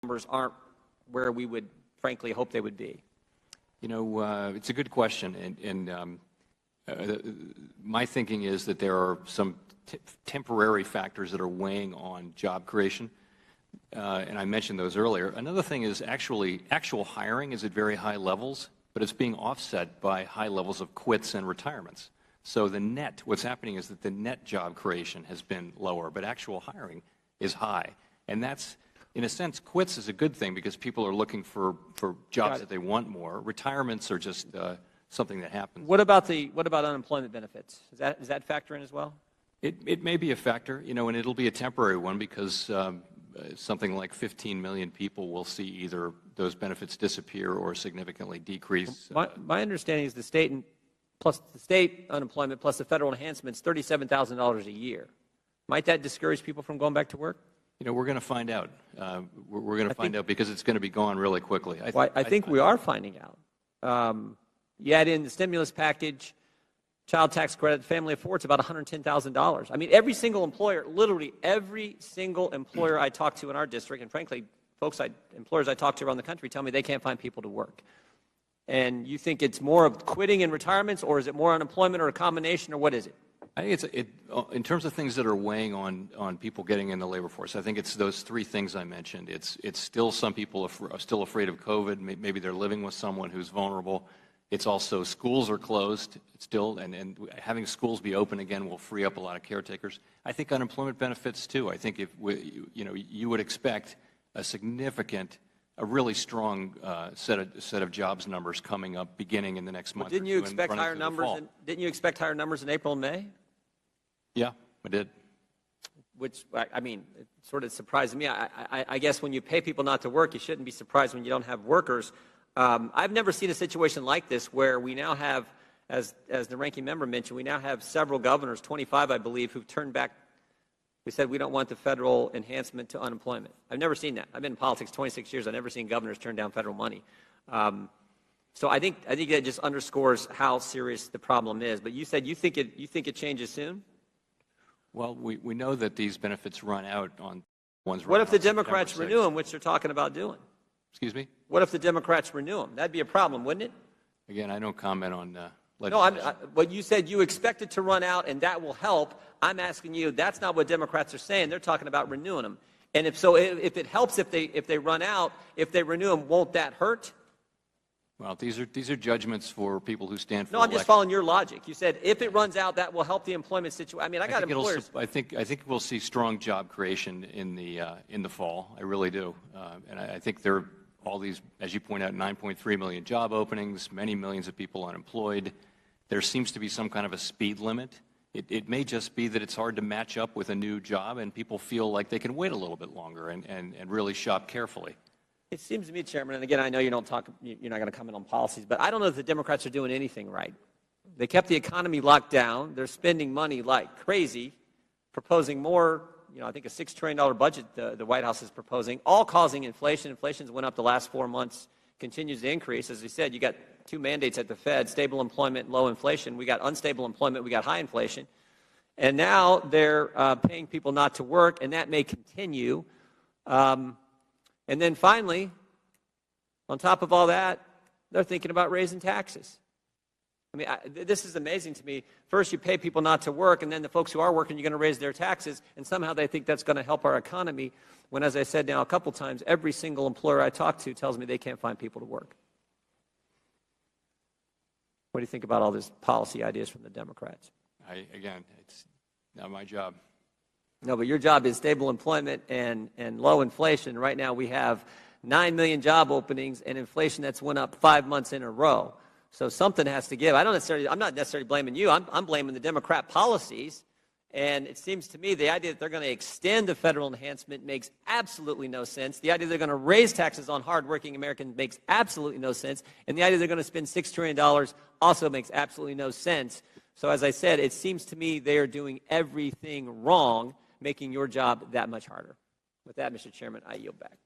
numbers aren't where we would frankly hope they would be? You know, it's a good question, and my thinking is that there are some temporary factors that are weighing on job creation, and I mentioned those earlier. Another thing is actual hiring is at very high levels, but it's being offset by high levels of quits and retirements. So the net, what's happening is that the net job creation has been lower, but actual hiring is high, and that's, in a sense, quits is a good thing because people are looking for jobs that they want more. Retirements are just something that happens. What about unemployment benefits? Does that factor in as well? It may be a factor, you know, and it'll be a temporary one because something like 15 million people will see either those benefits disappear or significantly decrease. My understanding is the state unemployment plus the federal enhancements, $37,000 a year. Might that discourage people from going back to work? You know, we're going to find out. We're going to find out because it's going to be gone really quickly. I think we are finding out. You add in the stimulus package, child tax credit, family of four, it's about $110,000. I mean, every single employer, literally every single employer I talk to in our district, and frankly, employers I talk to around the country tell me they can't find people to work. And you think it's more of quitting and retirements, or is it more unemployment, or a combination, or what is it? I think in terms of things that are weighing on people getting in the labor force, I think it's those three things I mentioned. It's still some people are still afraid of COVID. Maybe they're living with someone who's vulnerable. It's also schools are closed still, and having schools be open again will free up a lot of caretakers. I think unemployment benefits too. I think you would expect a really strong set of jobs numbers coming up beginning in the next month. Didn't you expect higher numbers? Didn't you expect higher numbers in April and May? Yeah, I did. Which, I mean, it sort of surprised me. I guess when you pay people not to work, you shouldn't be surprised when you don't have workers. I've never seen a situation like this where we now have, as the ranking member mentioned, we now have several governors, 25 I believe, who've turned back. We said we don't want the federal enhancement to unemployment. I've never seen that. I've been in politics 26 years. I've never seen governors turn down federal money. So I think that just underscores how serious the problem is. But you said you think it changes soon? Well, we know that these benefits run out on ones. What if the Democrats renew them, which they're talking about doing? Excuse me? What if the Democrats renew them? That'd be a problem, wouldn't it? Again, I don't comment on legislation. No, but you said you expect it to run out and that will help. I'm asking you, that's not what Democrats are saying. They're talking about renewing them. And if it helps if they run out, if they renew them, won't that hurt? Well, these are judgments for people who stand for election. I'm just following your logic. You said if it runs out, that will help the employment situation. I mean, I got employers. I think we'll see strong job creation in the fall. I really do, and I think there are all these, as you point out, 9.3 million job openings, many millions of people unemployed. There seems to be some kind of a speed limit. It may just be that it's hard to match up with a new job, and people feel like they can wait a little bit longer and really shop carefully. It seems to me, Chairman, and again, I know you're not going to comment on policies, but I don't know if the Democrats are doing anything right. They kept the economy locked down. They're spending money like crazy, proposing more, I think a $6 trillion budget the White House is proposing, all causing inflation. Inflation's went up the last 4 months, continues to increase. As we said, you got two mandates at the Fed, stable employment, low inflation. We got unstable employment, we got high inflation. And now they're paying people not to work, and that may continue. And then finally, on top of all that, they're thinking about raising taxes. I mean, this is amazing to me. First, you pay people not to work, and then the folks who are working, you're going to raise their taxes, and somehow they think that's going to help our economy, when, as I said now a couple times, every single employer I talk to tells me they can't find people to work. What do you think about all these policy ideas from the Democrats? Again, it's not my job. No, but your job is stable employment and low inflation. Right now we have 9 million job openings and inflation that's went up 5 months in a row. So something has to give. I'm not necessarily blaming you. I'm blaming the Democrat policies. And it seems to me the idea that they're going to extend the federal enhancement makes absolutely no sense. The idea they're going to raise taxes on hardworking Americans makes absolutely no sense. And the idea they're going to spend $6 trillion also makes absolutely no sense. So as I said, it seems to me they are doing everything wrong, making your job that much harder. With that, Mr. Chairman, I yield back.